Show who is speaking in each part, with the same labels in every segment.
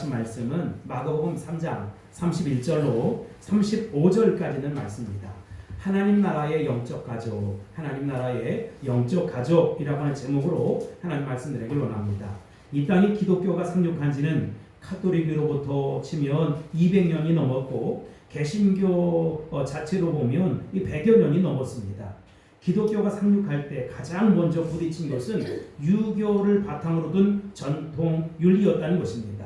Speaker 1: 말씀은 마가복음 3장 31절로 35절까지는 말씀입니다. 하나님 나라의 영적 가족, 하나님 나라의 영적 가족이라고 하는 제목으로 하나님 말씀 드리기를 원합니다. 이 땅에 기독교가 상륙한 지는 카톨릭으로부터 치면 200년이 넘었고 개신교 자체로 보면 100여 년이 넘었습니다. 기독교가 상륙할 때 가장 먼저 부딪힌 것은 유교를 바탕으로 둔 전통 윤리였다는 것입니다.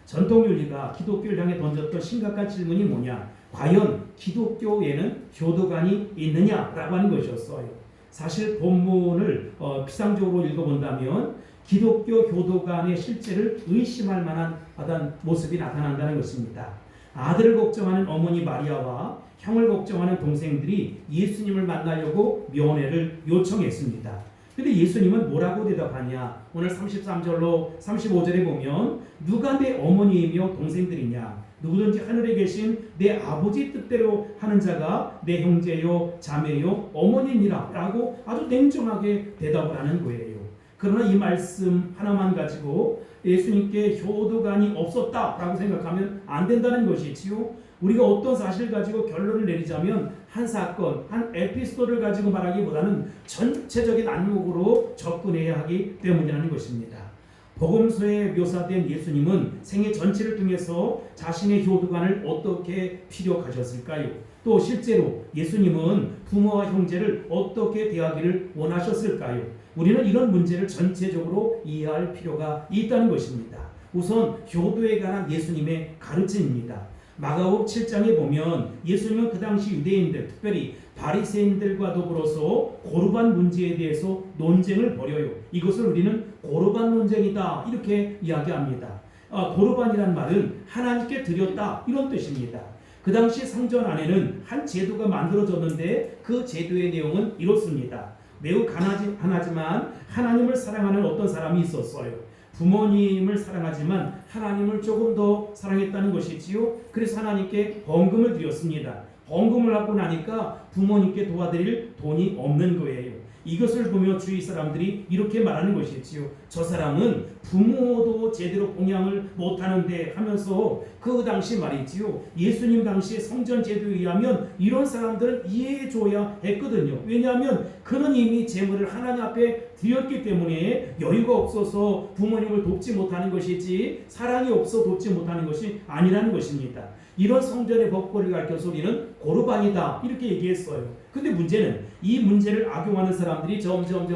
Speaker 1: 전통 윤리가 기독교를 향해 던졌던 심각한 질문이 뭐냐? 과연 기독교에는 교도관이 있느냐라고 하는 것이었어요. 사실 본문을 피상적으로 읽어본다면 기독교 교도관의 실제를 의심할 만한 모습이 나타난다는 것입니다. 아들을 걱정하는 어머니 마리아와 형을 걱정하는 동생들이 예수님을 만나려고 면회를 요청했습니다. 근데 예수님은 뭐라고 대답하냐? 오늘 33절로 35절에 보면 누가 내 어머니이며 동생들이냐? 누구든지 하늘에 계신 내 아버지 뜻대로 하는 자가 내 형제요 자매요 어머니니라 라고 아주 냉정하게 대답을 하는 거예요. 그러나 이 말씀 하나만 가지고 예수님께 교도관이 없었다라고 생각하면 안 된다는 것이지요. 우리가 어떤 사실을 가지고 결론을 내리자면 한 사건, 한 에피소드를 가지고 말하기보다는 전체적인 안목으로 접근해야 하기 때문이라는 것입니다. 복음서에 묘사된 예수님은 생애 전체를 통해서 자신의 교도관을 어떻게 필요하셨을까요? 또 실제로 예수님은 부모와 형제를 어떻게 대하기를 원하셨을까요? 우리는 이런 문제를 전체적으로 이해할 필요가 있다는 것입니다. 우선 교도에 관한 예수님의 가르침입니다. 마가복음 7장에 보면 예수님은 그 당시 유대인들, 특별히 바리새인들과 더불어서 고르반 문제에 대해서 논쟁을 벌여요. 이것을 우리는 고르반 논쟁이다 이렇게 이야기합니다. 고르반이란 말은 하나님께 드렸다 이런 뜻입니다. 그 당시 성전 안에는 한 제도가 만들어졌는데 그 제도의 내용은 이렇습니다. 매우 가난하지만 하나님을 사랑하는 어떤 사람이 있었어요. 부모님을 사랑하지만 하나님을 조금 더 사랑했다는 것이지요. 그래서 하나님께 헌금을 드렸습니다. 헌금을 받고 나니까 부모님께 도와드릴 돈이 없는 거예요. 이것을 보며 주위 사람들이 이렇게 말하는 것이지요. 저 사람은 부모도 제대로 봉양을 못하는데 하면서 그 당시 말이지요. 예수님 당시의 성전 제도에 의하면 이런 사람들은 이해해줘야 했거든요. 왜냐하면 그는 이미 재물을 하나님 앞에 드렸기 때문에 여유가 없어서 부모님을 돕지 못하는 것이지 사랑이 없어 돕지 못하는 것이 아니라는 것입니다. 이런 성전의 법规를 가르쳐서 우리는 고르반이다 이렇게 얘기했어요. 근데 문제는 이 문제를 악용하는 사람들이 점점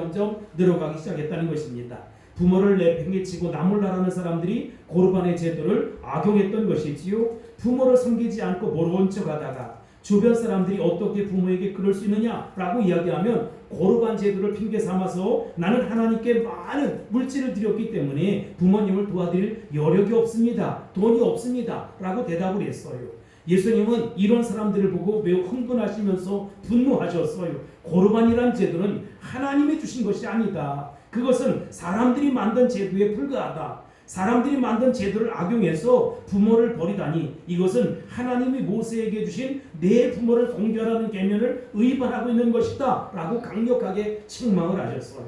Speaker 1: 늘어가기 시작했다는 것입니다. 부모를 내팽개치고 나몰라라는 사람들이 고르반의 제도를 악용했던 것이지요. 부모를 섬기지 않고 모른 척하다가 주변 사람들이 어떻게 부모에게 그럴 수 있느냐라고 이야기하면 고르반 제도를 핑계 삼아서 나는 하나님께 많은 물질을 드렸기 때문에 부모님을 도와드릴 여력이 없습니다. 돈이 없습니다. 라고 대답을 했어요. 예수님은 이런 사람들을 보고 매우 흥분하시면서 분노하셨어요. 고르반이란 제도는 하나님이 주신 것이 아니다. 그것은 사람들이 만든 제도에 불과하다. 사람들이 만든 제도를 악용해서 부모를 버리다니 이것은 하나님이 모세에게 주신 내 부모를 공경하는 계명을 위반하고 있는 것이다 라고 강력하게 책망을 하셨어요.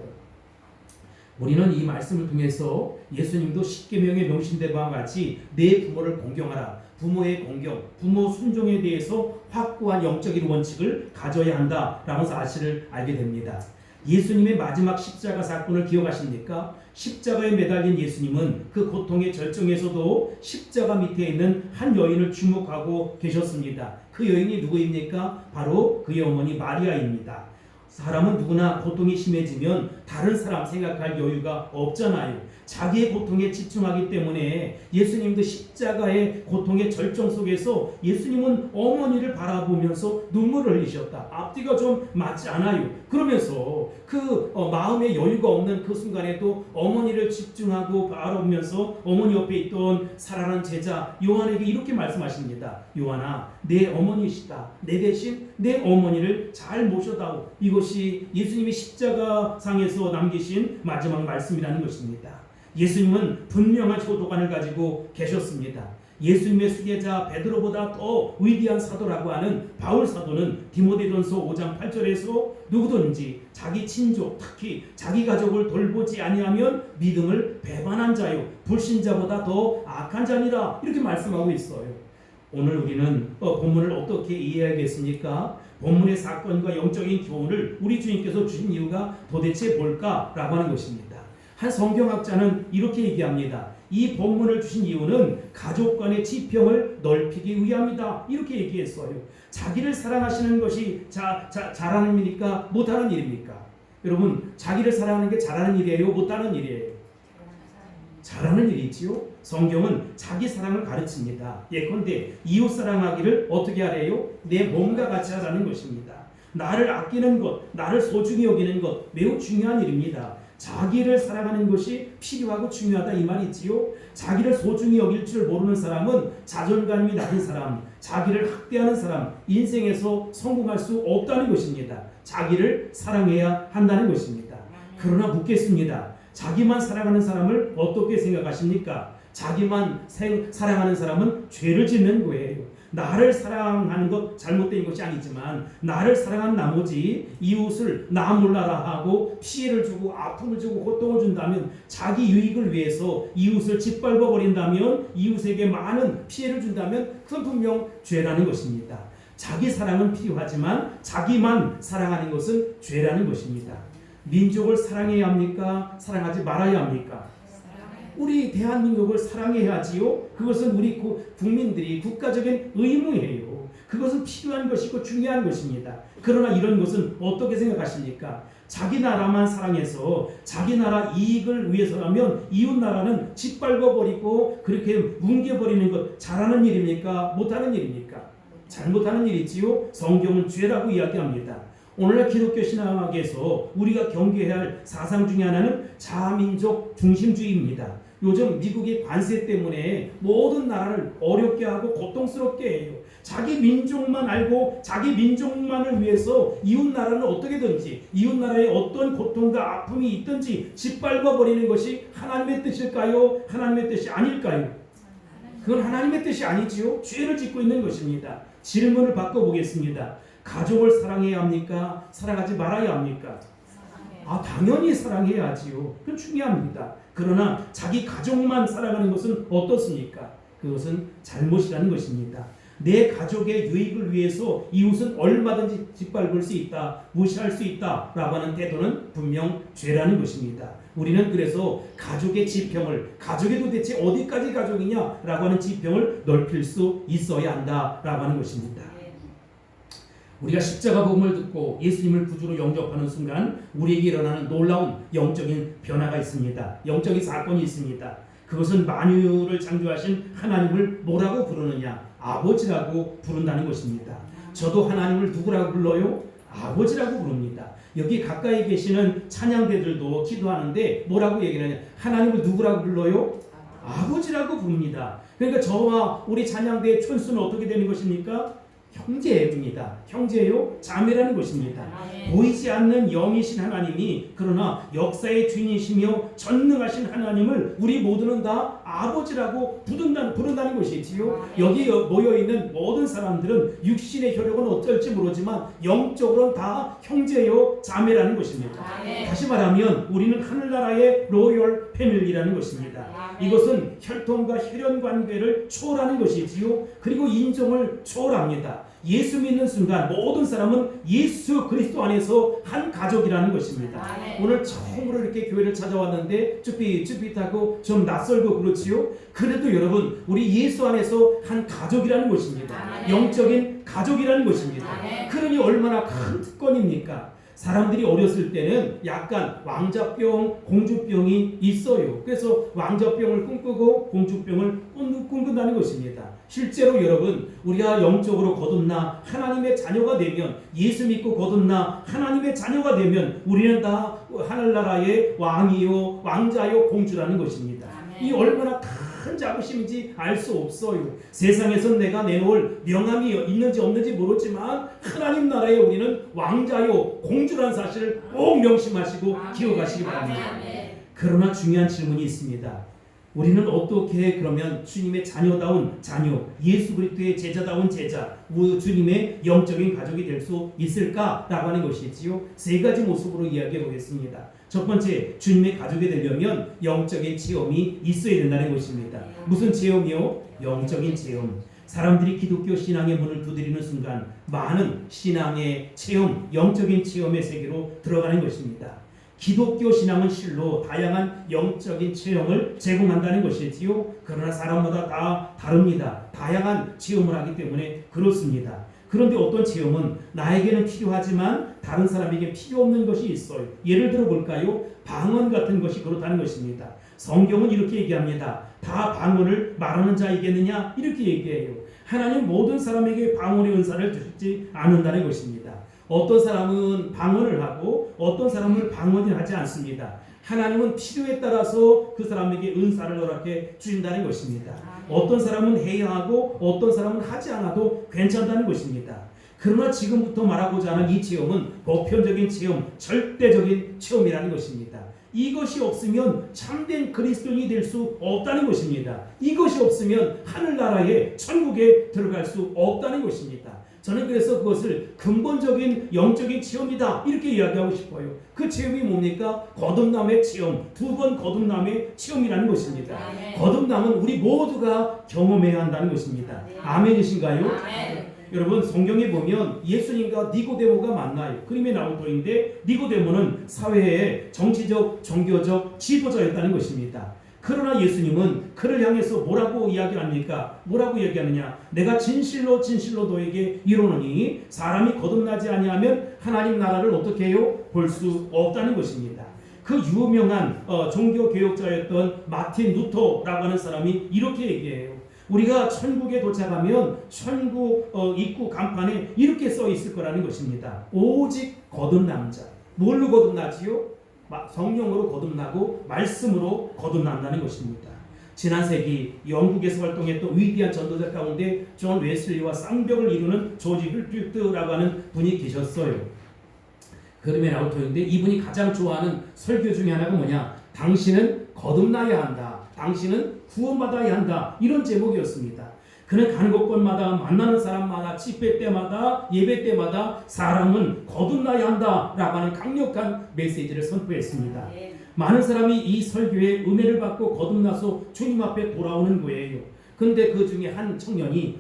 Speaker 1: 우리는 이 말씀을 통해서 예수님도 십계명에 명신된 바와 같이 내 부모를 공경하라, 부모의 공경, 부모 순종에 대해서 확고한 영적인 원칙을 가져야 한다라는 사실을 알게 됩니다. 예수님의 마지막 십자가 사건을 기억하십니까? 십자가에 매달린 예수님은 그 고통의 절정에서도 십자가 밑에 있는 한 여인을 주목하고 계셨습니다. 그 여인이 누구입니까? 바로 그의 어머니 마리아입니다. 사람은 누구나 고통이 심해지면 다른 사람 생각할 여유가 없잖아요. 자기의 고통에 집중하기 때문에 예수님도 십자가의 고통의 절정 속에서 예수님은 어머니를 바라보면서 눈물을 흘리셨다. 앞뒤가 좀 맞지 않아요. 그러면서 그 마음에 여유가 없는 그 순간에도 어머니를 집중하고 바라보면서 어머니 옆에 있던 사랑하는 제자 요한에게 이렇게 말씀하십니다. 요한아, 내 어머니시다. 내 대신 내 어머니를 잘 모셔다오. 이것이 예수님이 십자가상에서 남기신 마지막 말씀이라는 것입니다. 예수님은 분명한 효도관을 가지고 계셨습니다. 예수님의 수제자 베드로보다 더 위대한 사도라고 하는 바울 사도는 디모데전서 5장 8절에서 누구든지 자기 친족 특히 자기 가족을 돌보지 아니하면 믿음을 배반한 자요 불신자보다 더 악한 자니라 이렇게 말씀하고 있어요. 오늘 우리는 본문을 어떻게 이해하겠습니까? 본문의 사건과 영적인 교훈을 우리 주님께서 주신 이유가 도대체 뭘까라고 하는 것입니다. 한 성경학자는 이렇게 얘기합니다. 이 본문을 주신 이유는 가족 간의 지평을 넓히기 위함이다. 이렇게 얘기했어요. 자기를 사랑하시는 것이 잘하는 일입니까? 못하는 일입니까? 여러분, 자기를 사랑하는 게 잘하는 일이에요? 못하는 일이에요? 잘하는 일이지요. 성경은 자기 사랑을 가르칩니다. 예컨대 이웃 사랑하기를 어떻게 하래요? 내 몸과 같이 하라는 것입니다. 나를 아끼는 것, 나를 소중히 여기는 것 매우 중요한 일입니다. 자기를 사랑하는 것이 필요하고 중요하다 이 말이지요. 자기를 소중히 여길 줄 모르는 사람은 자존감이 낮은 사람, 자기를 학대하는 사람, 인생에서 성공할 수 없다는 것입니다. 자기를 사랑해야 한다는 것입니다. 그러나 묻겠습니다. 자기만 사랑하는 사람을 어떻게 생각하십니까? 자기만 사랑하는 사람은 죄를 짓는 거예요. 나를 사랑하는 것 잘못된 것이 아니지만 나를 사랑한 나머지 이웃을 나 몰라라 하고 피해를 주고 아픔을 주고 고통을 준다면 자기 유익을 위해서 이웃을 짓밟아 버린다면 이웃에게 많은 피해를 준다면 그건 분명 죄라는 것입니다. 자기 사랑은 필요하지만 자기만 사랑하는 것은 죄라는 것입니다. 민족을 사랑해야 합니까? 사랑하지 말아야 합니까? 우리 대한민국을 사랑해야지요. 그것은 우리 국민들이 국가적인 의무예요. 그것은 필요한 것이고 중요한 것입니다. 그러나 이런 것은 어떻게 생각하십니까? 자기 나라만 사랑해서 자기 나라 이익을 위해서라면 이웃 나라는 짓밟아버리고 그렇게 뭉개버리는 것 잘하는 일입니까? 못하는 일입니까? 잘못하는 일이지요. 성경은 죄라고 이야기합니다. 오늘날 기독교 신학에서 우리가 경계해야 할 사상 중에 하나는 자민족 중심주의입니다. 요즘 미국의 관세 때문에 모든 나라를 어렵게 하고 고통스럽게 해요. 자기 민족만 알고 자기 민족만을 위해서 이웃 나라는 어떻게든지 이웃 나라에 어떤 고통과 아픔이 있든지 짓밟아 버리는 것이 하나님의 뜻일까요? 하나님의 뜻이 아닐까요? 그건 하나님의 뜻이 아니지요. 죄를 짓고 있는 것입니다. 질문을 바꿔보겠습니다. 가족을 사랑해야 합니까? 사랑하지 말아야 합니까? 당연히 사랑해야지요. 그건 중요합니다. 그러나 자기 가족만 사랑하는 것은 어떻습니까? 그것은 잘못이라는 것입니다. 내 가족의 유익을 위해서 이웃은 얼마든지 짓밟을 수 있다, 무시할 수 있다라고 하는 태도는 분명 죄라는 것입니다. 우리는 그래서 가족의 지평을, 가족이 도대체 어디까지 가족이냐라고 하는 지평을 넓힐 수 있어야 한다라고 하는 것입니다. 우리가 십자가 복음을 듣고 예수님을 구주로 영접하는 순간 우리에게 일어나는 놀라운 영적인 변화가 있습니다. 영적인 사건이 있습니다. 그것은 만유를 창조하신 하나님을 뭐라고 부르느냐? 아버지라고 부른다는 것입니다. 저도 하나님을 누구라고 불러요? 아버지라고 부릅니다. 여기 가까이 계시는 찬양대들도 기도하는데 뭐라고 얘기하냐? 하나님을 누구라고 불러요? 아버지라고 부릅니다. 그러니까 저와 우리 찬양대의 촌수는 어떻게 되는 것입니까? 형제입니다. 형제요? 자매라는 것입니다. 보이지 않는 영이신 하나님이 그러나 역사의 주인이시며 전능하신 하나님을 우리 모두는 다 아버지라고 부른다는 것이지요. 여기 모여있는 모든 사람들은 육신의 혈육은 어쩔지 모르지만 영적으로는 다 형제요 자매라는 것입니다. 다시 말하면 우리는 하늘나라의 로열 패밀리라는 것입니다. 이것은 혈통과 혈연 관계를 초월하는 것이지요. 그리고 인종을 초월합니다. 예수 믿는 순간 모든 사람은 예수 그리스도 안에서 한 가족이라는 것입니다. 오늘 처음으로 이렇게 교회를 찾아왔는데 쭈삣쭈삣하고 좀 낯설고 그렇지요. 그래도 여러분 우리 예수 안에서 한 가족이라는 것입니다. 영적인 가족이라는 것입니다. 그러니 얼마나 큰 특권입니까? 사람들이 어렸을 때는 약간 왕자병, 공주병이 있어요. 그래서 왕자병을 꿈꾸고 공주병을 꿈꾼다는 것입니다. 실제로 여러분 우리가 영적으로 거듭나 하나님의 자녀가 되면 예수 믿고 거듭나 하나님의 자녀가 되면 우리는 다 하늘나라의 왕이요 왕자요 공주라는 것입니다. 이 얼마나 큰 자부심인지 알 수 없어요. 세상에서 내가 내놓을 명함이 있는지 없는지 모르지만 하나님 나라에 우리는 왕자요 공주라는 사실을 꼭 명심하시고 기억하시기 바랍니다. 그러나 중요한 질문이 있습니다. 우리는 어떻게 그러면 주님의 자녀다운 자녀, 예수 그리스도의 제자다운 제자, 주님의 영적인 가족이 될 수 있을까라고 하는 것이지요. 세 가지 모습으로 이야기해 보겠습니다. 첫 번째, 주님의 가족이 되려면 영적인 체험이 있어야 된다는 것입니다. 무슨 체험이요? 영적인 체험. 사람들이 기독교 신앙의 문을 두드리는 순간 많은 신앙의 체험, 영적인 체험의 세계로 들어가는 것입니다. 기독교 신앙은 실로 다양한 영적인 체험을 제공한다는 것이지요. 그러나 사람마다 다 다릅니다. 다양한 체험을 하기 때문에 그렇습니다. 그런데 어떤 체험은 나에게는 필요하지만 다른 사람에게 필요 없는 것이 있어요. 예를 들어 볼까요? 방언 같은 것이 그렇다는 것입니다. 성경은 이렇게 얘기합니다. 다 방언을 말하는 자이겠느냐? 이렇게 얘기해요. 하나님 모든 사람에게 방언의 은사를 주지 않는다는 것입니다. 어떤 사람은 방언을 하고 어떤 사람은 방언을 하지 않습니다. 하나님은 필요에 따라서 그 사람에게 은사를 허락해 주신다는 것입니다. 어떤 사람은 해야 하고 어떤 사람은 하지 않아도 괜찮다는 것입니다. 그러나 지금부터 말하고자 하는 이 체험은 보편적인 체험, 절대적인 체험이라는 것입니다. 이것이 없으면 참된 그리스도인이 될 수 없다는 것입니다. 이것이 없으면 하늘나라에 천국에 들어갈 수 없다는 것입니다. 저는 그래서 그것을 근본적인 영적인 체험이다 이렇게 이야기하고 싶어요. 그 체험이 뭡니까? 거듭남의 체험, 두 번 거듭남의 체험이라는 것입니다. 아멘. 거듭남은 우리 모두가 경험해야 한다는 것입니다. 아멘이신가요? 아멘. 여러분 성경에 보면 예수님과 니고데모가 만나요. 그림에 나올 터인데 니고데모는 사회의 정치적, 종교적 지도자였다는 것입니다. 그러나 예수님은 그를 향해서 뭐라고 이야기합니까? 뭐라고 얘기하느냐? 내가 진실로 진실로 너에게 이르노니 사람이 거듭나지 아니하면 하나님 나라를 어떻게 해요? 볼 수 없다는 것입니다. 그 유명한 종교 개혁자였던 마틴 루터라고 하는 사람이 이렇게 얘기해요. 우리가 천국에 도착하면 천국 입구 간판에 이렇게 써 있을 거라는 것입니다. 오직 거듭난 자. 뭘로 거듭나지요? 성령으로 거듭나고 말씀으로 거듭난다는 것입니다. 지난 세기 영국에서 활동했던 위대한 전도자 가운데 존 웨슬리와 쌍벽을 이루는 조지 휠필드라고 하는 분이 계셨어요. 그림에 나올 터인데 이분이 가장 좋아하는 설교 중에 하나가 뭐냐? 당신은 거듭나야 한다. 당신은 구원받아야 한다. 이런 제목이었습니다. 그는 가는 곳곳마다 만나는 사람마다 집회 때마다 예배 때마다 사람은 거듭나야 한다라고 하는 강력한 메시지를 선포했습니다. 많은 사람이 이 설교에 은혜를 받고 거듭나서 주님 앞에 돌아오는 거예요. 근데 그 중에 한 청년이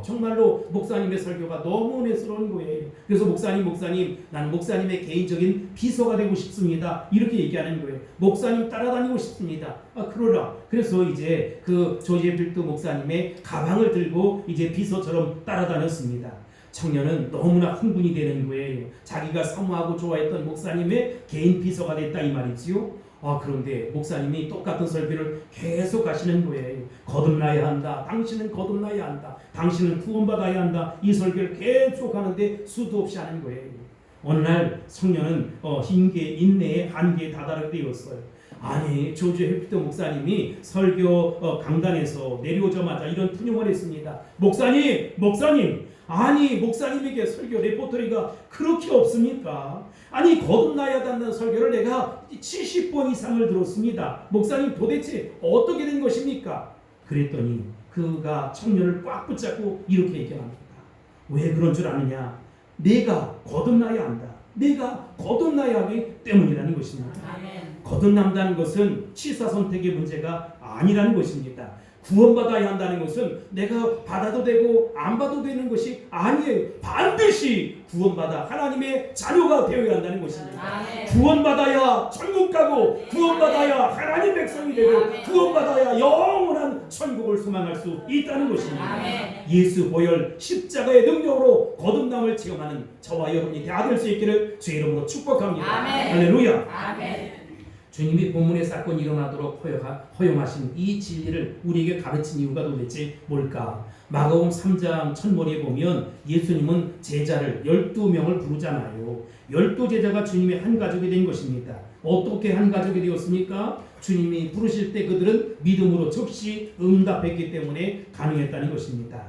Speaker 1: 정말로 목사님의 설교가 너무 은혜스러운 거예요. 그래서 목사님 나는 목사님의 개인적인 비서가 되고 싶습니다. 이렇게 얘기하는 거예요. 목사님 따라다니고 싶습니다. 그러라. 그래서 이제 그 조지 필드 목사님의 가방을 들고 이제 비서처럼 따라다녔습니다. 청년은 너무나 흥분이 되는 거예요. 자기가 사모하고 좋아했던 목사님의 개인 비서가 됐다 이 말이지요. 그런데 목사님이 똑같은 설교를 계속 하시는 거예요. 거듭나야 한다. 당신은 거듭나야 한다. 당신은 구원받아야 한다. 이 설교를 계속 하는데 수도 없이 하는 거예요. 어느 날 청년은 인내의 한계에 다다르게 되었어요. 아니 조지 헬피터 목사님이 설교 강단에서 내려오자마자 이런 투영을 했습니다. 목사님 아니 목사님에게 설교 레포토리가 그렇게 없습니까? 아니 거듭나야 한다는 설교를 내가 70번 이상을 들었습니다. 목사님 도대체 어떻게 된 것입니까? 그랬더니 그가 청년을 꽉 붙잡고 이렇게 얘기합니다. 왜 그런 줄 아느냐? 내가 거듭나야 한다. 내가 거듭나야 하기 때문이라는 것입니다. 아멘. 거듭난다는 것은 취사 선택의 문제가 아니라는 것입니다. 구원받아야 한다는 것은 내가 받아도 되고 안 받아도 되는 것이 아니에요. 반드시 구원받아 하나님의 자녀가 되어야 한다는 것입니다. 아멘. 구원받아야 천국 가고 구원받아야 하나님 백성이 되고 아멘. 구원받아야 영원한 천국을 소망할 수 있다는 것입니다. 아멘. 예수 보혈 십자가의 능력으로 거듭남을 체험하는 저와 여러분이 다 될 수 있기를 주의 이름으로 축복합니다. 아멘. 할렐루야. 아멘. 주님이 본문의 사건이 일어나도록 허용하신 이 진리를 우리에게 가르친 이유가 도대체 뭘까? 마가복음 3장 첫머리에 보면 예수님은 제자를 12명을 부르잖아요. 12제자가 주님의 한 가족이 된 것입니다. 어떻게 한 가족이 되었습니까? 주님이 부르실 때 그들은 믿음으로 즉시 응답했기 때문에 가능했다는 것입니다.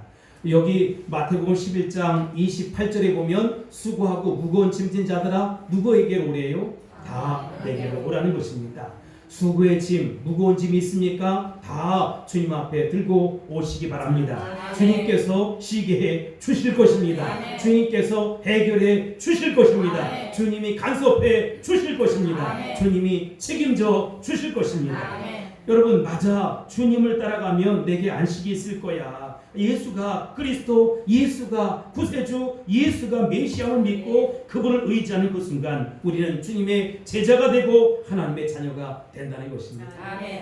Speaker 1: 여기 마태복음 11장 28절에 보면 수고하고 무거운 짐진 자들아 누구에게 오래요? 다 내게로 오라는 것입니다. 수고의 짐, 무거운 짐이 있습니까? 다 주님 앞에 들고 오시기 바랍니다. 주님께서 쉬게 해 주실 것입니다. 주님께서 해결해 주실 것입니다. 주님이 간섭해 주실 것입니다. 주님이 책임져 주실 것입니다. 여러분, 맞아. 주님을 따라가면 내게 안식이 있을 거야. 예수가 그리스도, 예수가 구세주, 예수가 메시아를 믿고 그분을 의지하는 그 순간 우리는 주님의 제자가 되고 하나님의 자녀가 된다는 것입니다.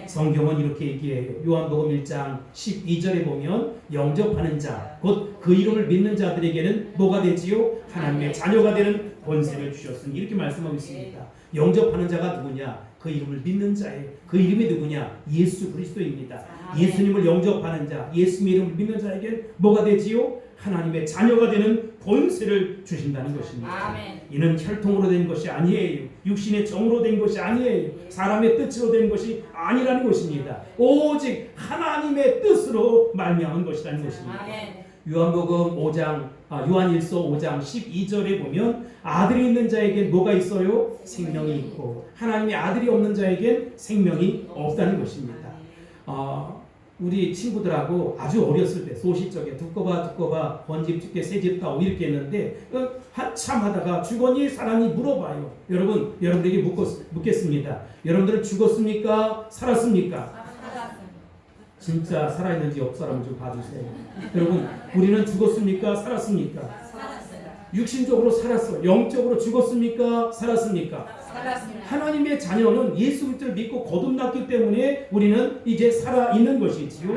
Speaker 1: 성경은 이렇게 얘기해요. 요한복음 1장 12절에 보면 영접하는 자, 곧 그 이름을 믿는 자들에게는 뭐가 되지요? 하나님의 자녀가 되는 권세를 주셨으니 이렇게 말씀하고 있습니다. 영접하는 자가 누구냐? 그 이름을 믿는 자예요. 그 이름이 누구냐? 예수 그리스도입니다. 예수님을 영접하는 자, 예수님의 이름을 믿는 자에게 뭐가 되지요? 하나님의 자녀가 되는 권세를 주신다는 것입니다. 이는 혈통으로 된 것이 아니에요. 육신의 정으로 된 것이 아니에요. 사람의 뜻으로 된 것이 아니라는 것입니다. 오직 하나님의 뜻으로 말미암은 것이라는 것입니다. 요한복음 5장 요한일서 5장 12절에 보면 아들이 있는 자에게 뭐가 있어요? 생명이 있고 하나님의 아들이 없는 자에게 생명이 없다는 것입니다. 우리 친구들하고 아주 어렸을 때 소시적에 두꺼봐 번집 죽게 새집 다오 이렇게 했는데 한참 하다가 죽었니 살았니 물어봐요. 여러분에게 묻겠습니다. 여러분들은 죽었습니까? 살았습니까? 진짜 살아있는지 옆 사람 좀 봐주세요. 여러분, 우리는 죽었습니까? 살았습니까?
Speaker 2: 살았어요.
Speaker 1: 육신적으로 살았어요. 영적으로 죽었습니까? 살았습니까?
Speaker 2: 살았습니다.
Speaker 1: 하나님의 자녀는 예수 그리스도를 믿고 거듭났기 때문에 우리는 이제 살아있는 것이지요.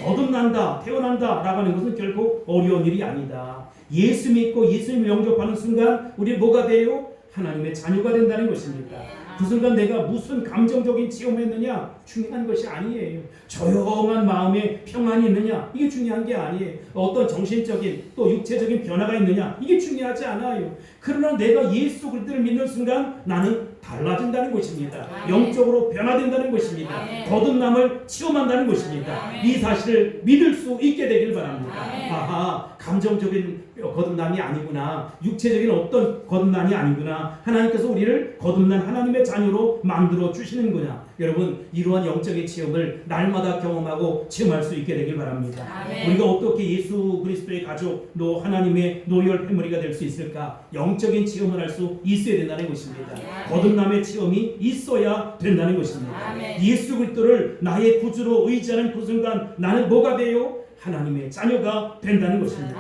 Speaker 1: 거듭난다, 태어난다 라고 하는 것은 결코 어려운 일이 아니다. 예수 믿고 예수님을 영접하는 순간 우리 뭐가 돼요? 하나님의 자녀가 된다는 것입니다. 그 순간 내가 무슨 감정적인 체험을 했느냐 중요한 것이 아니에요. 조용한 마음에 평안이 있느냐 이게 중요한 게 아니에요. 어떤 정신적인 또 육체적인 변화가 있느냐 이게 중요하지 않아요. 그러나 내가 예수 그리스도를 믿는 순간 나는 달라진다는 것입니다. 영적으로 변화된다는 것입니다. 거듭남을 체험한다는 것입니다. 이 사실을 믿을 수 있게 되길 바랍니다. 아하, 감정적인 거듭남이 아니구나, 육체적인 어떤 거듭남이 아니구나, 하나님께서 우리를 거듭난 하나님의 자녀로 만들어 주시는구나. 여러분, 이러한 영적인 체험을 날마다 경험하고 체험할 수 있게 되길 바랍니다. 우리가 어떻게 예수 그리스도의 가족, 하나님의 노열 패밀리가 될 수 있을까? 영적인 체험을 할 수 있어야 된다는 것입니다. 거듭남의 체험이 있어야 된다는 것입니다. 예수 그리스도를 나의 구주로 의지하는 그 순간 나는 뭐가 돼요? 하나님의 자녀가 된다는 것입니다.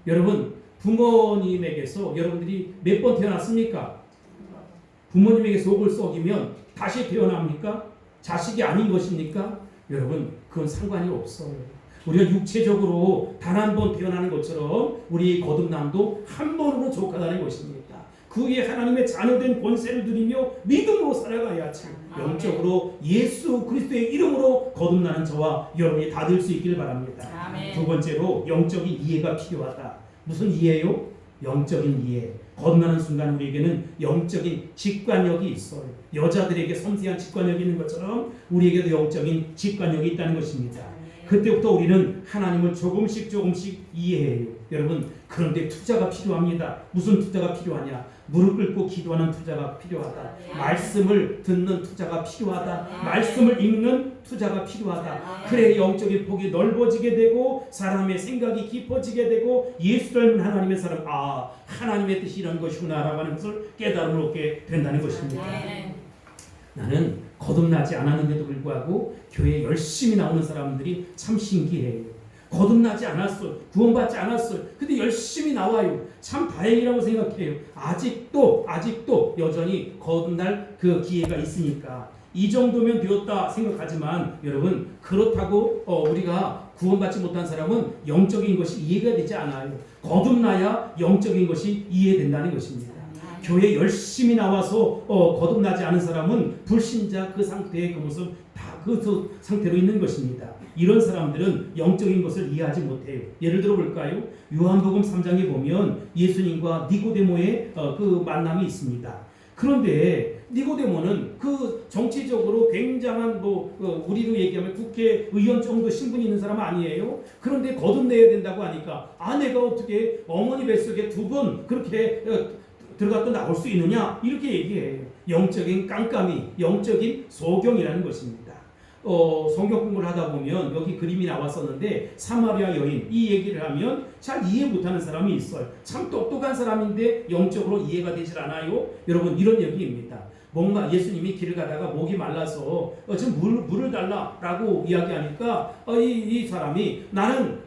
Speaker 1: 여러분, 부모님에게서 여러분들이 몇 번 태어났습니까? 부모님에게 속을 썩이면 다시 태어납니까? 자식이 아닌 것입니까? 여러분, 그건 상관이 없어요. 우리가 육체적으로 단 한 번 태어나는 것처럼 우리 거듭남도 한 번으로 족하다는 것입니다. 그 위에 하나님의 자녀된 권세를 누리며 믿음으로 살아가야지 영적으로 예수 그리스도의 이름으로 거듭나는 저와 여러분이 다 될 수 있기를 바랍니다. 두 번째로 영적인 이해가 필요하다. 무슨 이해요? 영적인 이해. 거듭나는 순간 우리에게는 영적인 직관력이 있어요. 여자들에게 섬세한 직관력이 있는 것처럼 우리에게도 영적인 직관력이 있다는 것입니다. 그때부터 우리는 하나님을 조금씩 이해해요. 여러분, 그런데 투자가 필요합니다. 무슨 투자가 필요하냐? 무릎 꿇고 기도하는 투자가 필요하다. 말씀을 듣는 투자가 필요하다. 말씀을 읽는 투자가 필요하다. 그래 영적인 폭이 넓어지게 되고 사람의 생각이 깊어지게 되고 예수를 하나님의 사람, 하나님의 뜻이 이런 것이구나 라고 하는 것을 깨달음을 얻게 된다는 것입니다. 나는 거듭나지 않았는데도 불구하고 교회에 열심히 나오는 사람들이 참 신기해요. 거듭나지 않았어요. 구원받지 않았어요. 근데 열심히 나와요. 참 다행이라고 생각해요. 아직도 여전히 거듭날 그 기회가 있으니까 이 정도면 되었다 생각하지만 여러분, 그렇다고 우리가 구원받지 못한 사람은 영적인 것이 이해가 되지 않아요. 거듭나야 영적인 것이 이해된다는 것입니다. 교회 열심히 나와서 거듭나지 않은 사람은 불신자 그 상태의 그 모습 다 그 상태로 있는 것입니다. 이런 사람들은 영적인 것을 이해하지 못해요. 예를 들어 볼까요? 요한복음 3장에 보면 예수님과 니고데모의 그 만남이 있습니다. 그런데 니고데모는 그 정치적으로 굉장한 우리로 얘기하면 국회의원 정도 신분이 있는 사람 아니에요. 그런데 거듭내야 된다고 하니까 내가 어떻게 어머니 뱃속에 2번 그렇게 들어갔다 나올 수 있느냐? 이렇게 얘기해요. 영적인 깜깜이, 영적인 소경이라는 것입니다. 성경 공부를 하다 보면 여기 그림이 나왔었는데 사마리아 여인 이 얘기를 하면 잘 이해 못하는 사람이 있어요. 참 똑똑한 사람인데 영적으로 이해가 되질 않아요. 여러분 이런 얘기입니다. 뭔가 예수님이 길을 가다가 목이 말라서 좀 물을 달라라고 이야기하니까 이 사람이 나는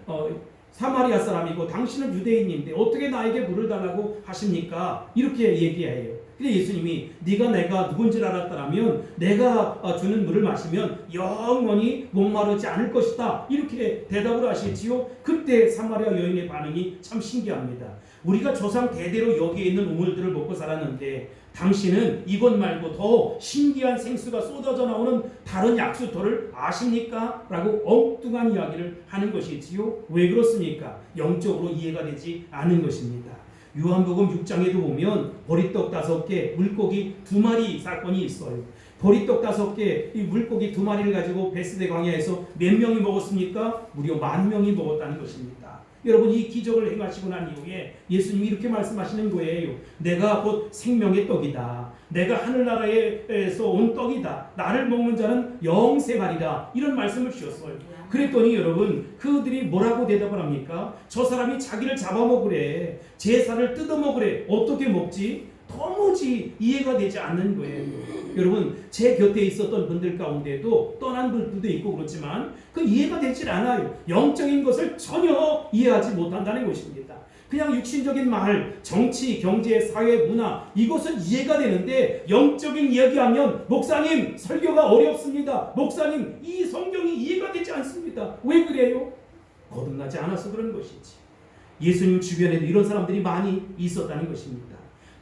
Speaker 1: 사마리아 사람이고 당신은 유대인인데 어떻게 나에게 물을 달라고 하십니까? 이렇게 얘기해요. 근데 예수님이 네가 내가 누군지 알았다면 내가 주는 물을 마시면 영원히 목마르지 않을 것이다. 이렇게 대답을 하시지요. 그때 사마리아 여인의 반응이 참 신기합니다. 우리가 조상 대대로 여기에 있는 우물들을 먹고 살았는데 당신은 이것 말고 더 신기한 생수가 쏟아져 나오는 다른 약수터를 아십니까? 라고 엉뚱한 이야기를 하는 것이지요. 왜 그렇습니까? 영적으로 이해가 되지 않은 것입니다. 요한복음 6장에도 보면 보리떡 5개, 물고기 2마리 사건이 있어요. 보리떡 5개, 이 물고기 2마리를 가지고 베스데 광야에서 몇 명이 먹었습니까? 무려 10,000명이 먹었다는 것입니다. 여러분 이 기적을 행하시고 난 이후에 예수님이 이렇게 말씀하시는 거예요. 내가 곧 생명의 떡이다. 내가 하늘나라에서 온 떡이다. 나를 먹는 자는 영생하리라. 이런 말씀을 주셨어요. 그랬더니 여러분 그들이 뭐라고 대답을 합니까? 저 사람이 자기를 잡아먹으래. 제사를 뜯어먹으래. 어떻게 먹지? 도무지 이해가 되지 않는 거예요. 여러분 제 곁에 있었던 분들 가운데도 떠난 분들도 있고 그렇지만 그 이해가 되질 않아요. 영적인 것을 전혀 이해하지 못한다는 것입니다. 그냥 육신적인 말, 정치, 경제, 사회, 문화 이것은 이해가 되는데 영적인 이야기하면 목사님 설교가 어렵습니다. 목사님 이 성경이 이해가 되지 않습니다. 왜 그래요? 거듭나지 않아서 그런 것이지. 예수님 주변에도 이런 사람들이 많이 있었다는 것입니다.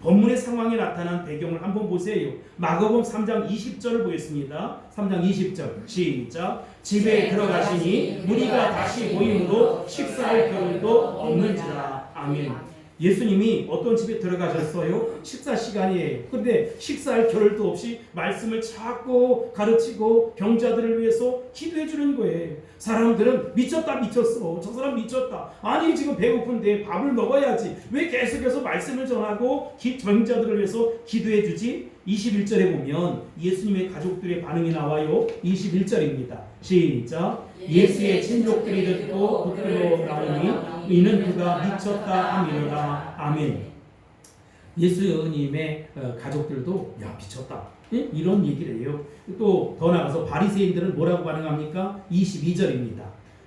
Speaker 1: 본문의 상황에 나타난 배경을 한번 보세요. 마가복음 3장 20절을 보겠습니다. 3장 20절 시작. 집에 들어가시니 무리가 다시 모임으로 식사할 겨를도 없는지라. 아멘. 예수님이 어떤 집에 들어가셨어요? 식사 시간이에요. 그런데 식사할 겨를도 없이 말씀을 자꾸 가르치고 병자들을 위해서 기도해 주는 거예요. 사람들은 미쳤다 미쳤어. 저 사람 미쳤다. 아니 지금 배고픈데 밥을 먹어야지. 왜 계속해서 말씀을 전하고 병자들을 위해서 기도해 주지? 21절에 보면 예수님의 가족들의 반응이 나와요. 21절입니다. 시작. 예수의 친족들이 듣고 붙들어 나오니 이는 그가 미쳤다 하미로라. 아멘. 예수님의 가족들도 야 미쳤다 이런 얘기를 해요. 또 더 나가서 바리새인들은 뭐라고 반응합니까? 22절입니다.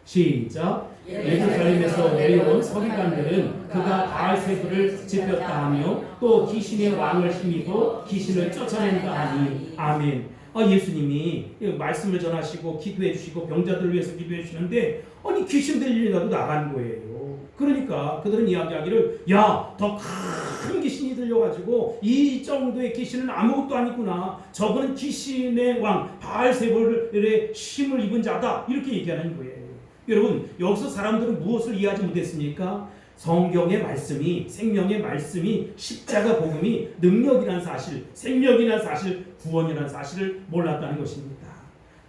Speaker 1: 시작. 예루살렘에서 내려온 서기관들은 그가 바알세불을 지폈다 하며 또 귀신의 왕을 힘입어 귀신을 쫓아낸다 하니. 아멘. 예수님이 말씀을 전하시고 기도해 주시고 병자들을 위해서 기도해 주시는데 아니 귀신 들리라도 나간 거예요. 그러니까 그들은 이야기하기를 야 더 큰 귀신이 들려가지고 이 정도의 귀신은 아무것도 아니구나. 저분은 귀신의 왕 바알세불의 힘을 입은 자다. 이렇게 얘기하는 거예요. 여러분 여기서 사람들은 무엇을 이해하지 못했습니까? 성경의 말씀이 생명의 말씀이 십자가 복음이 능력이란 사실, 생명이란 사실, 구원이란 사실을 몰랐다는 것입니다.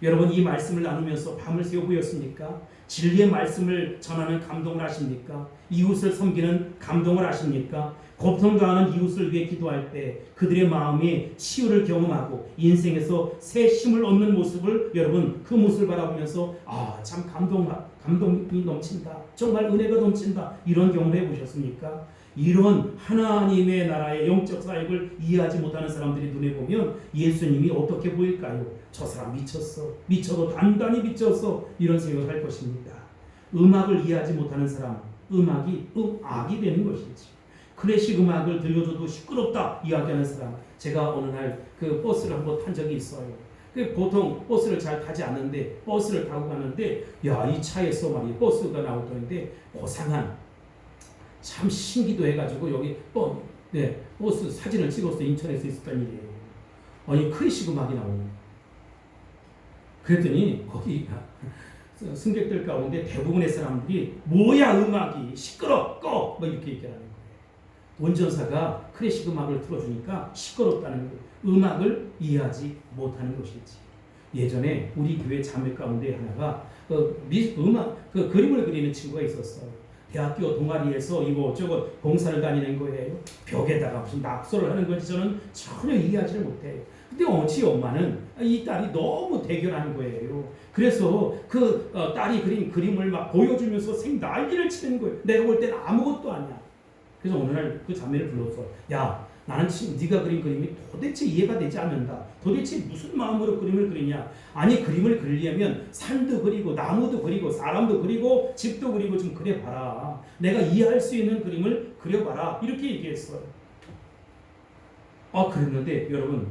Speaker 1: 여러분 이 말씀을 나누면서 밤을 새워 보였습니까? 진리의 말씀을 전하는 감동을 하십니까? 이웃을 섬기는 감동을 하십니까? 고통당하는 이웃을 위해 기도할 때 그들의 마음이 치유를 경험하고 인생에서 새 힘을 얻는 모습을 여러분 그 모습을 바라보면서 참 감동이 넘친다. 정말 은혜가 넘친다. 이런 경험을 해보셨습니까? 이런 하나님의 나라의 영적 사역을 이해하지 못하는 사람들이 눈에 보면 예수님이 어떻게 보일까요? 저 사람 미쳤어. 미쳐도 단단히 미쳤어. 이런 생각을 할 것입니다. 음악을 이해하지 못하는 사람, 음악이 악이 되는 것이지. 클래식 음악을 들려줘도 시끄럽다 이야기하는 사람, 제가 어느 날 그 버스를 한번 탄 적이 있어요. 보통 버스를 잘 타지 않는데 버스를 타고 가는데 이 차에서 말이 버스가 나오던데 고상한 참 신기도 해가지고 여기 버스 사진을 찍어서 인터넷에 있었던 일이에요. 아니 클래식 음악이 나오는. 그랬더니 거기 승객들 가운데 대부분의 사람들이 뭐야 음악이 시끄러 꺼 이렇게 얘기하는 거예요. 운전사가 클래식 음악을 틀어주니까 시끄럽다는 거예요. 음악을 이해하지 못하는 것이지. 예전에 우리 교회 자매 가운데 하나가 음악 그림을 그리는 친구가 있었어요. 대학교 동아리에서 이거 어쩌고 봉사를 다니는 거예요. 벽에다가 무슨 낙서를 하는 건지 저는 전혀 이해하지를 못해요. 근데 어찌 엄마는 이 딸이 너무 대견한 거예요. 그래서 그 딸이 그린 그림을 막 보여주면서 생난리를 치는 거예요. 내가 볼 때는 아무것도 아니야. 그래서 어느 날 그 자매를 불러서, 야, 나는 지금 네가 그린 그림이 도대체 이해가 되지 않는다. 도대체 무슨 마음으로 그림을 그리냐? 아니, 그림을 그리려면 산도 그리고 나무도 그리고 사람도 그리고 집도 그리고 좀 그려봐라. 내가 이해할 수 있는 그림을 그려봐라. 이렇게 얘기했어요. 그랬는데 여러분,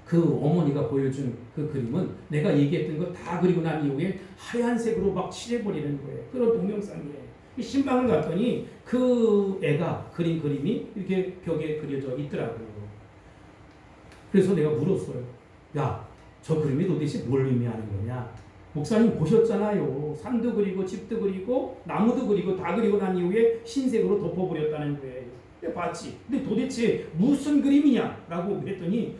Speaker 1: 그 어머니가 보여준 그 그림은 내가 얘기했던 거 다 그리고 난 이후에 하얀색으로 막 칠해버리는 거예요. 그런 동영상이에요. 신방을 갔더니 그 애가 그린 그림이 이렇게 벽에 그려져 있더라고요. 그래서 내가 물었어요. 야, 저 그림이 도대체 뭘 의미하는 거냐? 목사님 보셨잖아요. 산도 그리고 집도 그리고 나무도 그리고 다 그리고 난 이후에 흰색으로 덮어버렸다는 거예요. 봤지. 근데 도대체 무슨 그림이냐라고 그랬더니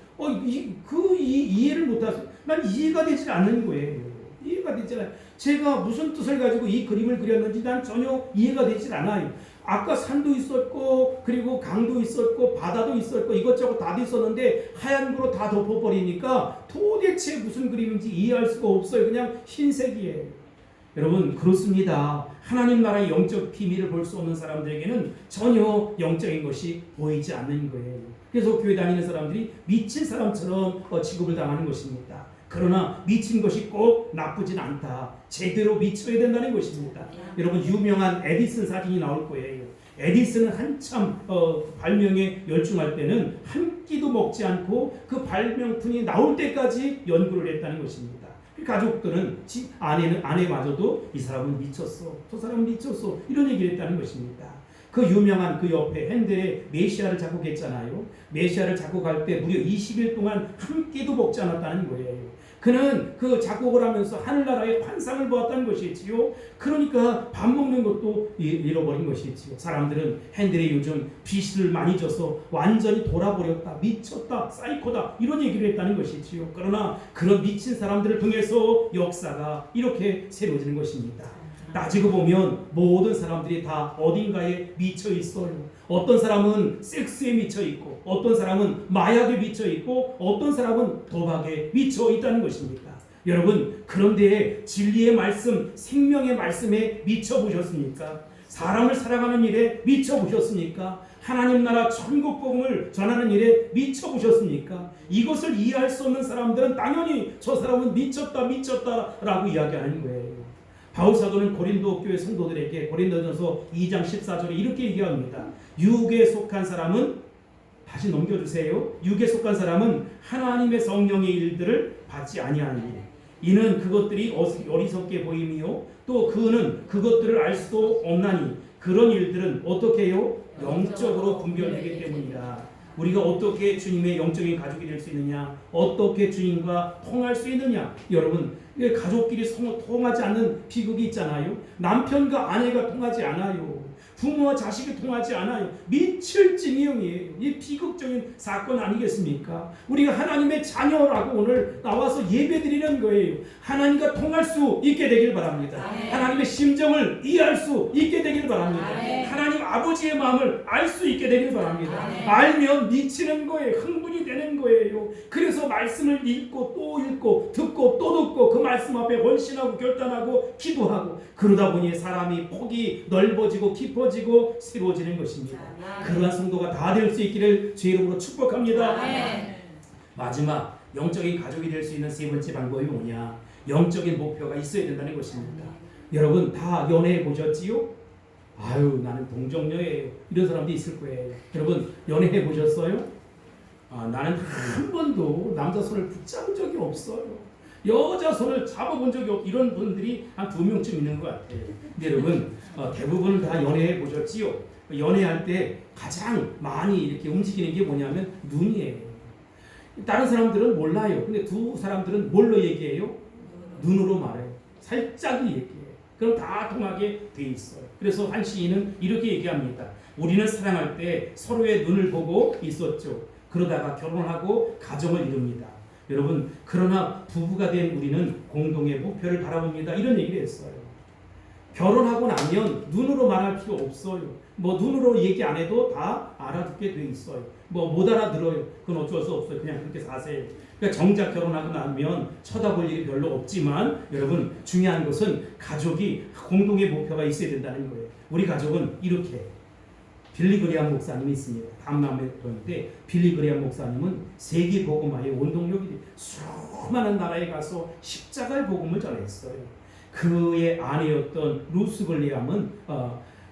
Speaker 1: 이해를 못하세요. 난 이해가 되지 않는 거예요. 이해가 되지 않아요. 제가 무슨 뜻을 가지고 이 그림을 그렸는지 난 전혀 이해가 되지 않아요. 아까 산도 있었고 그리고 강도 있었고 바다도 있었고 이것저것 다 있었는데 하얀 거로 다 덮어버리니까 도대체 무슨 그림인지 이해할 수가 없어요. 그냥 흰색이에요. 여러분, 그렇습니다. 하나님 나라의 영적 비밀을 볼 수 없는 사람들에게는 전혀 영적인 것이 보이지 않는 거예요. 그래서 교회 다니는 사람들이 미친 사람처럼 취급을 당하는 것입니다. 그러나 미친 것이 꼭 나쁘진 않다. 제대로 미쳐야 된다는 것입니다. 여러분, 유명한 에디슨 사진이 나올 거예요. 에디슨은 한참 발명에 열중할 때는 한 끼도 먹지 않고 그 발명품이 나올 때까지 연구를 했다는 것입니다. 가족들은 아내마저도 이 사람은 미쳤어, 저 사람은 미쳤어, 이런 얘기를 했다는 것입니다. 그 유명한 그 옆에 핸델의 메시아를 작곡했잖아요. 메시아를 작곡할 때 무려 20일 동안 한 끼도 먹지 않았다는 거예요. 그는 그 작곡을 하면서 하늘나라의 환상을 보았다는 것이지요. 그러니까 밥 먹는 것도 잃어버린 것이지요. 사람들은 핸델이 요즘 빚을 많이 져서 완전히 돌아버렸다, 미쳤다, 사이코다, 이런 얘기를 했다는 것이지요. 그러나 그런 미친 사람들을 통해서 역사가 이렇게 새로워지는 것입니다. 따지고 보면 모든 사람들이 다 어딘가에 미쳐 있어요. 어떤 사람은 섹스에 미쳐 있고, 어떤 사람은 마약에 미쳐 있고, 어떤 사람은 도박에 미쳐 있다는 것입니다. 여러분, 그런데 진리의 말씀, 생명의 말씀에 미쳐 보셨습니까? 사람을 사랑하는 일에 미쳐 보셨습니까? 하나님 나라 천국 복음을 전하는 일에 미쳐 보셨습니까? 이것을 이해할 수 없는 사람들은 당연히 저 사람은 미쳤다라고 이야기하는 거예요. 바울 사도는 고린도 교회 성도들에게 고린도전서 2장 14절에 이렇게 얘기합니다. 육에 속한 사람은, 다시 넘겨주세요. 육에 속한 사람은 하나님의 성령의 일들을 받지 아니하니 이는 그것들이 어리석게 보임이요 또 그는 그것들을 알 수도 없나니 그런 일들은 어떻게 해요? 영적으로 분별되기 때문이다. 우리가 어떻게 주님의 영적인 가족이 될 수 있느냐, 어떻게 주님과 통할 수 있느냐. 여러분, 가족끼리 통하지 않는 비극이 있잖아요. 남편과 아내가 통하지 않아요. 부모와 자식이 통하지 않아요. 미칠 지경이에요. 이 비극적인 사건 아니겠습니까? 우리가 하나님의 자녀라고 오늘 나와서 예배드리는 거예요. 하나님과 통할 수 있게 되길 바랍니다. 네. 하나님의 심정을 이해할 수 있게 되길 바랍니다. 네. 하나님 아버지의 마음을 알 수 있게 되길 바랍니다. 네. 알면 미치는 거예요. 흥분이 되는 거예요. 그래서 말씀을 읽고 또 읽고 듣고 또 듣고 그 말씀 앞에 헌신하고 결단하고 기도하고 그러다 보니 사람이 폭이 넓어지고 깊어지고 새로워지는 것입니다. 그러한 성도가 다 될 수 있기를 주의 이름으로 축복합니다. 마지막 영적인 가족이 될 수 있는 세 번째 방법이 뭐냐? 영적인 목표가 있어야 된다는 것입니다. 여러분 다 연애해 보셨지요? 아유, 나는 동정녀예요. 이런 사람도 있을 거예요. 여러분 연애해 보셨어요? 나는 한 번도 남자 손을 붙잡은 적이 없어요. 여자 손을 잡아본 적이 없. 이런 분들이 한 2명쯤 있는 것 같아요. 근데 여러분 대부분 다 연애해 보셨지요? 연애할 때 가장 많이 이렇게 움직이는 게 뭐냐면 눈이에요. 다른 사람들은 몰라요. 근데 두 사람들은 뭘로 얘기해요? 눈으로 말해요. 살짝이 얘기해요. 그럼 다 통하게 돼 있어요. 그래서 한 시인은 이렇게 얘기합니다. 우리는 사랑할 때 서로의 눈을 보고 있었죠. 그러다가 결혼하고 가정을 이룹니다. 여러분, 그러나 부부가 된 우리는 공동의 목표를 바라봅니다. 이런 얘기를 했어요. 결혼하고 나면 눈으로 말할 필요 없어요. 뭐 눈으로 얘기 안 해도 다 알아듣게 돼 있어요. 뭐 못 알아들어요. 그건 어쩔 수 없어요. 그냥 그렇게 사세요. 그러니까 정작 결혼하고 나면 쳐다볼 일이 별로 없지만 여러분 중요한 것은 가족이 공동의 목표가 있어야 된다는 거예요. 우리 가족은 이렇게 빌리 그레이엄 목사님이 있습니다. 담남에 그런데 빌리 그레이엄 목사님은 세계 복음화의 원동력이 수많은 나라에 가서 십자가의 복음을 전했어요. 그의 아내였던 루스 그레이엄은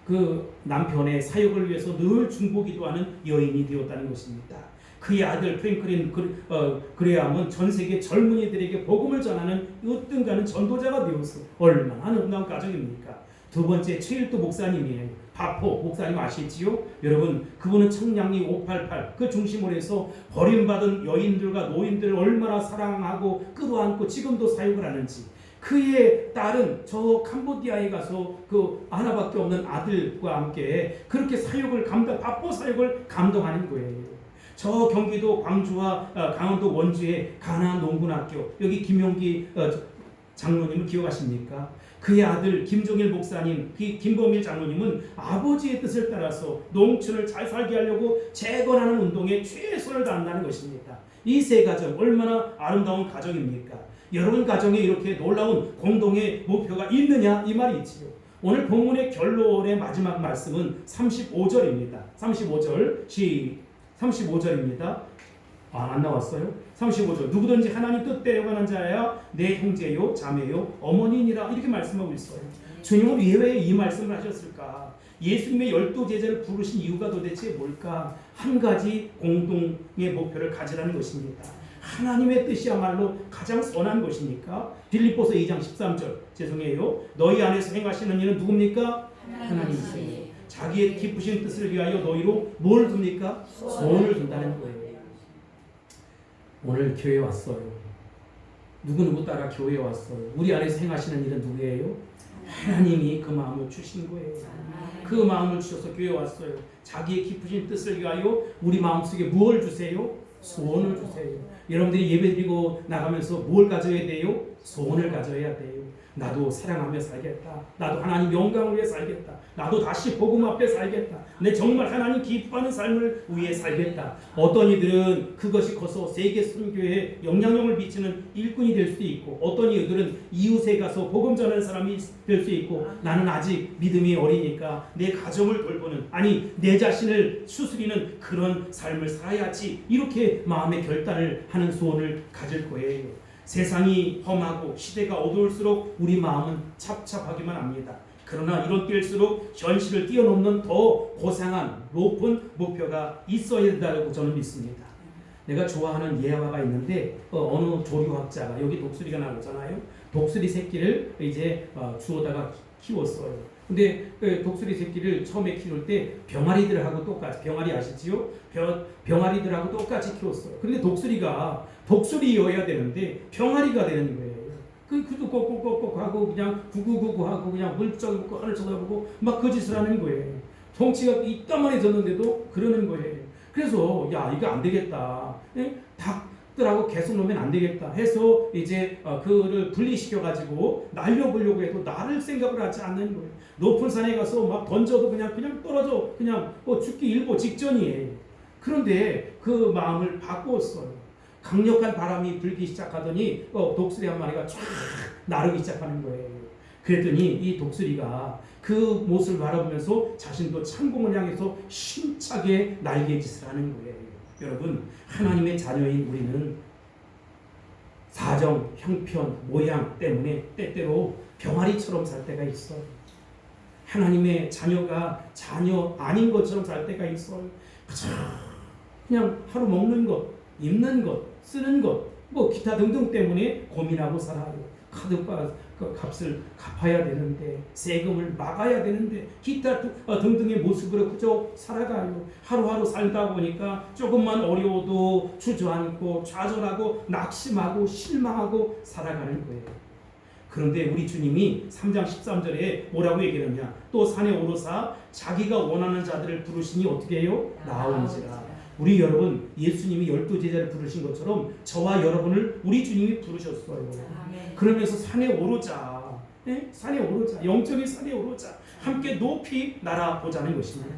Speaker 1: 그 남편의 사역을 위해서 늘 중보기도하는 여인이 되었다는 것입니다. 그의 아들 프랭클린 그레이엄은 전 세계 젊은이들에게 복음을 전하는 으뜸가는 전도자가 되어서 얼마나 아름다운 가정입니까? 두 번째 최일도 목사님이에요. 바포 목사님 아시지요? 여러분 그분은 청량리 588 그 중심으로 해서 버림받은 여인들과 노인들을 얼마나 사랑하고 끌어안고 지금도 사역을 하는지, 그의 딸은 저 캄보디아에 가서 그 하나밖에 없는 아들과 함께 그렇게 사역을 바포 사역을 감동하는 거예요. 저 경기도 광주와 강원도 원주의 가나 농군학교, 여기 김용기 장로님을 기억하십니까? 그의 아들 김종일 목사님, 김범일 장로님은 아버지의 뜻을 따라서 농촌을 잘 살게 하려고 재건하는 운동에 최선을 다한다는 것입니다. 이 세 가정 얼마나 아름다운 가정입니까? 여러분 가정에 이렇게 놀라운 공동의 목표가 있느냐 이 말이 있지요. 오늘 본문의 결론의 마지막 말씀은 35절입니다. 35절입니다. 안 나왔어요? 35절. 누구든지 하나님 뜻대로 가는 자야 내 형제요 자매요 어머니니라 이렇게 말씀하고 있어요. 주님은 왜 이 말씀을 하셨을까? 예수님의 12제자를 부르신 이유가 도대체 뭘까? 한 가지 공동의 목표를 가지라는 것입니다. 하나님의 뜻이야말로 가장 선한 것이니까. 빌립보서 2장 13절 죄송해요. 너희 안에서 행하시는 이는 누굽니까? 하나님이세요. 자기의 기쁘신 뜻을 위하여 너희로 뭘 둡니까? 소원을 둔다는 거예요. 오늘 교회 왔어요. 누구누구 따라 교회에 왔어요. 우리 안에서 행하시는 일은 누구예요? 하나님이 그 마음을 주신 거예요. 그 마음을 주셔서 교회에 왔어요. 자기의 기쁘신 뜻을 위하여 우리 마음속에 무엇을 주세요? 소원을 주세요. 여러분들이 예배드리고 나가면서 뭘 가져야 돼요? 소원을 가져야 돼요. 나도 사랑하며 살겠다. 나도 하나님 영광을 위해 살겠다. 나도 다시 복음 앞에 살겠다. 내 정말 하나님 기뻐하는 삶을 위해 살겠다. 어떤 이들은 그것이 커서 세계 선교에 영향력을 미치는 일꾼이 될 수도 있고, 어떤 이들은 이웃에 가서 복음 전하는 사람이 될 수 있고, 나는 아직 믿음이 어리니까 내 가정을 돌보는, 아니 내 자신을 추스리는 그런 삶을 살아야지, 이렇게 마음의 결단을 하는 소원을 가질 거예요. 세상이 험하고 시대가 어두울수록 우리 마음은 찹찹하기만 합니다. 그러나 이런 때일수록 현실을 뛰어넘는 더 고상한 높은 목표가 있어야 된다고 저는 믿습니다. 내가 좋아하는 예화가 있는데 어느 조류학자가, 여기 독수리가 나오잖아요. 독수리 새끼를 이제 주워다가 키웠어요. 근데 독수리 새끼를 처음에 키울 때 병아리들하고 똑같이, 병아리 아시지요? 병아리들하고 똑같이 키웠어요. 근데 독수리가 독수리여야 되는데 병아리가 되는 거예요. 그도 꼭꼭꼭꼭 하고 그냥 구구구구 하고 그냥 물쩍 먹고 하늘 쳐다보고 막 그 짓을 하는 거예요. 덩치가 이따만해 졌는데도 그러는 거예요. 그래서 야 이거 안 되겠다. 닭들하고 계속 놓으면 안 되겠다 해서 이제 그를 분리시켜 가지고 날려보려고 해도 나를 생각을 하지 않는 거예요. 높은 산에 가서 막 던져도 그냥 떨어져, 그냥 죽기 일보 직전이에요. 그런데 그 마음을 바꾸었어요. 강력한 바람이 불기 시작하더니 독수리 한 마리가 쫙 나르기 시작하는 거예요. 그랬더니 이 독수리가 그 모습을 바라보면서 자신도 창공을 향해서 힘차게 날개짓을 하는 거예요. 여러분, 하나님의 자녀인 우리는 사정, 형편, 모양 때문에 때때로 병아리처럼 살 때가 있어요. 하나님의 자녀가 자녀 아닌 것처럼 살 때가 있어요. 그냥 하루 먹는 것, 입는 것, 쓰는 것, 뭐 기타 등등 때문에 고민하고 살아요. 카드값 값을 갚아야 되는데, 세금을 막아야 되는데, 기타 등등의 모습으로 그저 살아가요. 하루하루 살다 보니까 조금만 어려워도 주저앉고 좌절하고 낙심하고 실망하고 살아가는 거예요. 그런데 우리 주님이 3장 13절에 뭐라고 얘기하느냐? 또 산에 오르사 자기가 원하는 자들을 부르시니 어떻게 해요? 나온지라. 우리 여러분, 예수님이 12제자를 부르신 것처럼 저와 여러분을 우리 주님이 부르셨어요. 그러면서 산에 오르자. 네? 산에 오르자, 영적인 산에 오르자, 함께 높이 날아보자는 것입니다.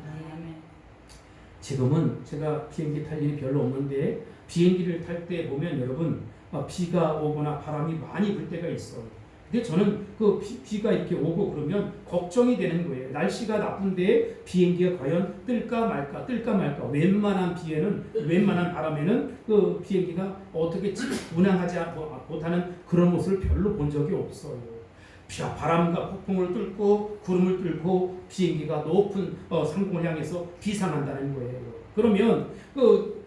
Speaker 1: 지금은 제가 비행기 탈 일이 별로 없는데 비행기를 탈 때 보면 여러분 비가 오거나 바람이 많이 불 때가 있어요. 근데 저는 그 비가 이렇게 오고 그러면 걱정이 되는 거예요. 날씨가 나쁜데 비행기가 과연 뜰까 말까, 뜰까 말까. 웬만한 비에는, 웬만한 바람에는 그 비행기가 어떻게 운항하지 못하는 그런 모습을 별로 본 적이 없어요. 바람과 폭풍을 뚫고 구름을 뚫고 비행기가 높은 상공을 향해서 비상한다는 거예요. 그러면 그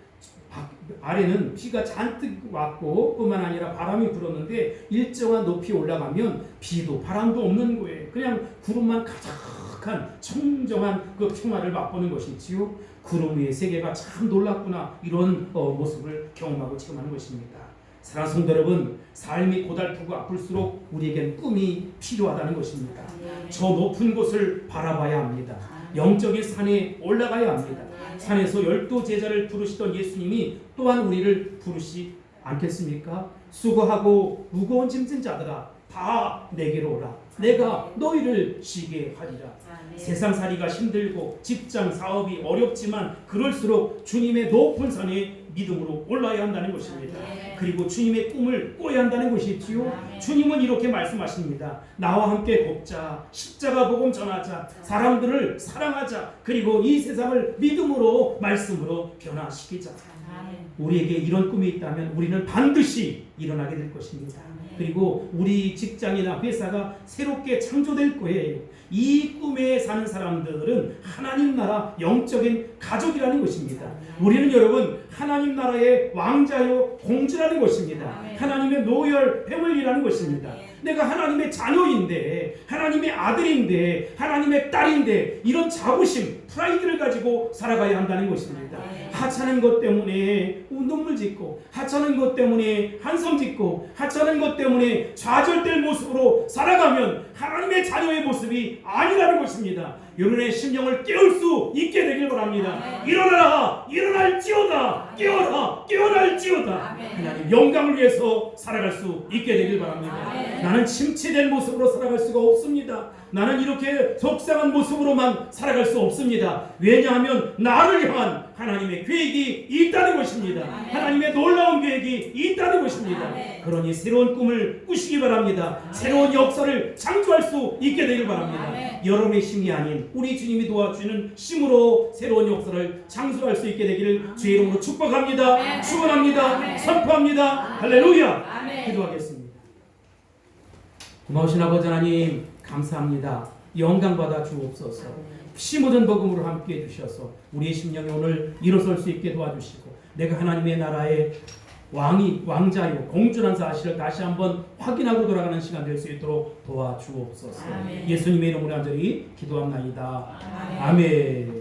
Speaker 1: 아래는 비가 잔뜩 왔고 뿐만 아니라 바람이 불었는데 일정한 높이 올라가면 비도 바람도 없는 거예요. 그냥 구름만 가득한 청정한 그 평화를 맛보는 것이지요. 구름 위의 세계가 참 놀랍구나, 이런 모습을 경험하고 체험하는 것입니다. 사랑하는 성도 여러분, 삶이 고달프고 아플수록 우리에겐 꿈이 필요하다는 것입니다. 저 높은 곳을 바라봐야 합니다. 영적인 산에 올라가야 합니다. 산에서 12 제자를 부르시던 예수님이 또한 우리를 부르시 않겠습니까? 수고하고 무거운 짐진 자들아, 다 내게로 오라. 내가 너희를 쉬게 하리라. 세상살이가 힘들고 직장 사업이 어렵지만 그럴수록 주님의 높은 산에 믿음으로 올라야 한다는 것입니다. 그리고 주님의 꿈을 꿔야 한다는 것이지요. 주님은 이렇게 말씀하십니다. 나와 함께 걷자, 십자가 복음 전하자, 사람들을 사랑하자, 그리고 이 세상을 믿음으로 말씀으로 변화시키자. 우리에게 이런 꿈이 있다면 우리는 반드시 일어나게 될 것입니다. 그리고 우리 직장이나 회사가 새롭게 창조될 거예요. 이 꿈에 사는 사람들은 하나님 나라 영적인 가족이라는 것입니다. 우리는 여러분 하나님 나라의 왕자요 공주라는 것입니다. 하나님의 노열 패밀리라는 것입니다. 내가 하나님의 자녀인데, 하나님의 아들인데, 하나님의 딸인데, 이런 자부심, 프라이드를 가지고 살아가야 한다는 것입니다. 하찮은 것 때문에 눈물 짓고, 하찮은 것 때문에 한섬 짓고, 하찮은 것 때문에 좌절될 모습으로 살아가면 하나님의 자녀의 모습이 아니라는 것입니다. 여러분의 심령을 깨울 수 있게 되길 바랍니다. 일어나라, 일어날지어다, 깨어라, 깨어날지어다. 하나님 영광을 위해서 살아갈 수 있게 되길 바랍니다. 나는 침체된 모습으로 살아갈 수가 없습니다. 나는 이렇게 속상한 모습으로만 살아갈 수 없습니다. 왜냐하면 나를 향한 하나님의 계획이 있다는 것입니다. 하나님의 놀라운 계획이 있다는 것입니다. 그러니 새로운 꿈을 꾸시기 바랍니다. 새로운 역사를 창조할 수 있게 되길 바랍니다. 여러분의 힘이 아닌 우리 주님이 도와주시는 힘으로 새로운 역사를 창조할 수 있게 되기를 주의 이름으로 축복합니다. 축원합니다. 선포합니다. 할렐루야. 기도하겠습니다. 고마우신 아버지 하나님, 감사합니다. 영광 받아 주옵소서. 피 묻은 복음으로 함께해 주셔서 우리의 심령이 오늘 일어설 수 있게 도와주시고, 내가 하나님의 나라의 왕자요 공주란 사실을 다시 한번 확인하고 돌아가는 시간 될 수 있도록 도와주옵소서. 예수님의 이름으로 간절히 기도합나이다. 아멘.